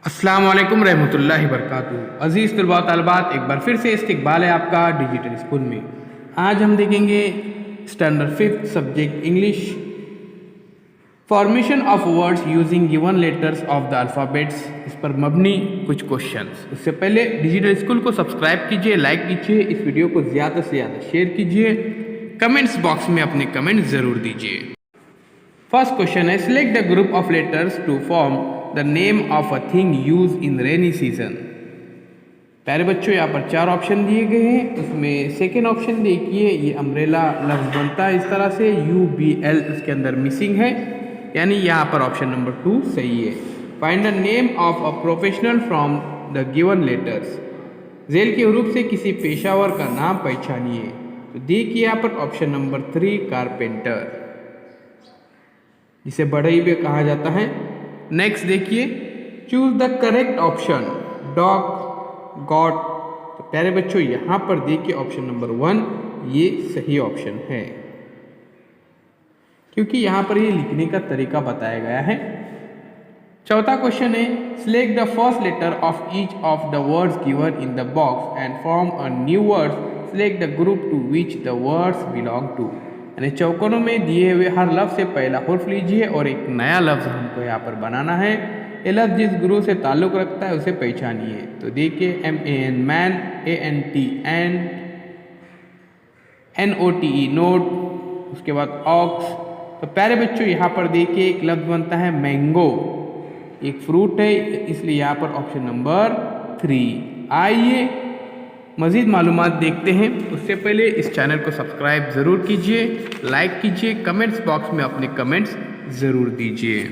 अस्सलाम वालेकुम रहमतुल्लाहि बरकातुहू। अज़ीज़ तलबा तलबात, एक बार फिर से इस्तकबाल है आपका डिजिटल स्कूल में। आज हम देखेंगे standard 5th subject English, formation of words using given letters of the alphabets, इस पर मबनी कुछ क्वेश्चंस। उससे पहले डिजिटल स्कूल को सब्सक्राइब कीजिए, लाइक कीजिए, इस वीडियो को ज़्यादा से ज़्यादा शेयर कीजिए, कमेंट्स बॉक्स में अपने कमेंट ज़रूर दीजिए। फर्स्ट क्वेश्चन है, select the group of letters to form the name of a thing use in rainy season. प्यारे बच्चों, यहाँ पर 4 ऑप्शन दिए गए हैं। उसमें सेकेंड ऑप्शन देखिए, ये अम्ब्रेला लफ्ज बनता है इस तरह से, UBL उसके अंदर मिसिंग है, यानी यहाँ पर ऑप्शन नंबर 2 सही है। Find the name of a professional from the given letters. झेल के हरूफ से किसी पेशावर का नाम पहचानिए। तो देखिए यहाँ पर ऑप्शन नंबर 3 कारपेंटर, जिसे बढ़ई भी कहा जाता है। नेक्स्ट देखिए, choose the correct option, dog, got. तो प्यारे बच्चों, यहाँ पर देखिए ऑप्शन नंबर 1 ये सही ऑप्शन है, क्योंकि यहाँ पर ये लिखने का तरीका बताया गया है। चौथा क्वेश्चन है, select the first letter of each of the words given in the box and form a new words, select the group to which the words belong to. यानी चौकोनों में दिए हुए हर लफ्ज से पहला हुर्फ लीजिए और एक नया लफ्ज हमको यहाँ पर बनाना है। ये लफ्ज जिस ग्रुप से ताल्लुक़ रखता है उसे पहचानिए। तो देखिए, MAN मैन, ANT एंट, NOTE नोट, उसके बाद ऑक्स। तो प्यारे बच्चों, यहाँ पर देखिए एक लफ्ज बनता है मैंगो, एक फ्रूट है, इसलिए यहाँ पर ऑप्शन नंबर 3। आइए मज़ीद मालूमात देखते हैं। उससे पहले इस चैनल को सब्सक्राइब ज़रूर कीजिए, लाइक कीजिए, कमेंट्स बॉक्स में अपने कमेंट्स ज़रूर दीजिए।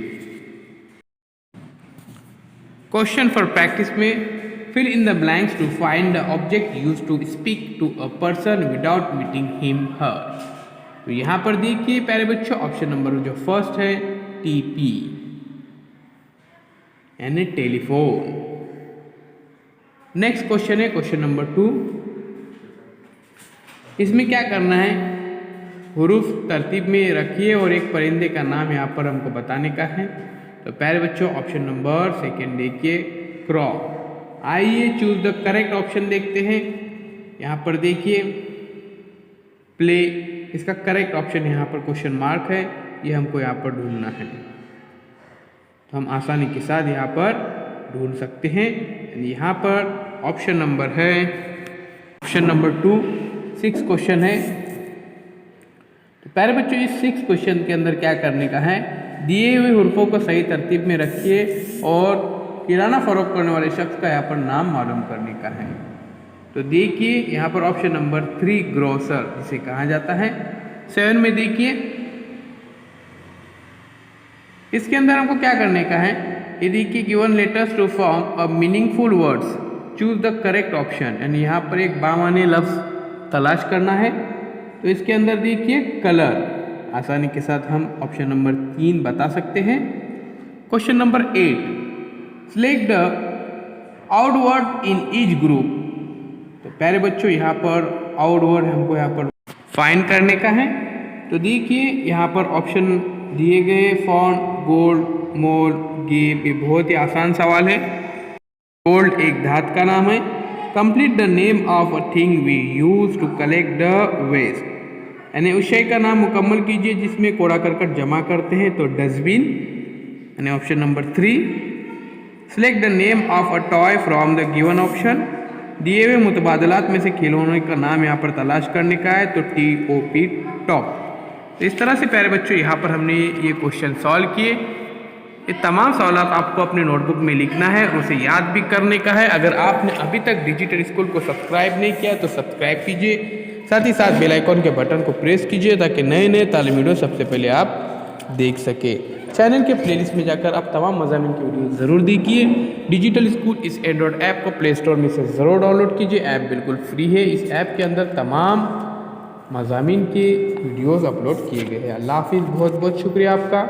क्वेश्चन फॉर प्रैक्टिस में, fill in the blanks to find the object use to speak to a person without meeting him her. तो यहाँ पर देखिए प्यारे बच्चों, ऑप्शन नंबर जो फर्स्ट है TP, यानी टेलीफोन। नेक्स्ट क्वेश्चन है क्वेश्चन नंबर 2। इसमें क्या करना है, हुरूफ तरतीब में रखिए और एक परिंदे का नाम यहाँ पर हमको बताने का है। तो प्यारे बच्चों, ऑप्शन नंबर सेकेंड देखिए, क्रॉ। आइए चूज द करेक्ट ऑप्शन देखते हैं। यहाँ पर देखिए प्ले, इसका करेक्ट ऑप्शन यहाँ पर क्वेश्चन मार्क है, ये हमको यहाँ पर ढूंढना है। तो हम आसानी के साथ यहाँ पर ढूंढ सकते हैं। यहाँ पर ऑप्शन नंबर है ऑप्शन नंबर 2, 6 क्वेश्चन है। तो प्यारे बच्चों, इस 6 क्वेश्चन के अंदर क्या करने का है, दिए हुए हुर्फों को सही तरतीब में रखिए और किराना फरोख्त करने वाले शख्स का यहाँ पर नाम मालूम करने का है। तो देखिए यहाँ पर ऑप्शन नंबर 3 ग्रोसर, जिसे कहा जाता है। 7 में देखिए, इसके अंदर हमको क्या करने का है, ये देखिए, given letters to form a meaningful words, choose the correct option. यानी यहाँ पर एक बामाने लफ्ज तलाश करना है। तो इसके अंदर देखिए कलर, आसानी के साथ हम ऑप्शन नंबर 3 बता सकते हैं। Question number 8, select the out word in each group. तो प्यारे बच्चों, यहाँ पर आउट वर्ड हमको यहाँ पर फाइंड करने का है। तो देखिए यहाँ पर ऑप्शन दिए गए, फॉन्ट, गोल्ड, मोल, गेम। ये बहुत ही आसान सवाल है। गोल्ड एक धात का नाम है। Complete the name of a thing we use to collect the waste, यानी उस शय का नाम मुकम्मल कीजिए जिसमें कूड़ा करकट जमा करते हैं। तो डस्टबिन, यानी option number 3। Select the name of a toy from the given option. दिए हुए मुतबादलात में से खिलौने का नाम यहाँ पर तलाश करने का है। तो TOP, टॉप। तो इस तरह से प्यारे बच्चों, यहाँ पर हमने ये क्वेश्चन सॉल्व किए। ये तमाम सवालात आपको अपने नोटबुक में लिखना है और उसे याद भी करने का है। अगर आपने अभी तक डिजिटल स्कूल को सब्सक्राइब नहीं किया तो सब्सक्राइब कीजिए, साथ ही साथ बेल आइकॉन के बटन को प्रेस कीजिए ताकि नए नए तालीमी वीडियो सबसे पहले आप देख सके। चैनल के प्लेलिस्ट में जाकर आप तमाम मज़ामीन की वीडियो ज़रूर देखिए। डिजिटल स्कूल इस एंड्रॉयड ऐप को प्ले स्टोर में से ज़रूर डाउनलोड कीजिए। ऐप बिल्कुल फ्री है। इस ऐप के अंदर तमाम मज़ामीन के वीडियोज़ अपलोड किए गए हैं। अल्लाह हाफिज़, बहुत बहुत शुक्रिया आपका।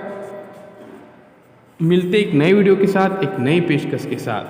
मिलते एक नए वीडियो के साथ, एक नई पेशकश के साथ।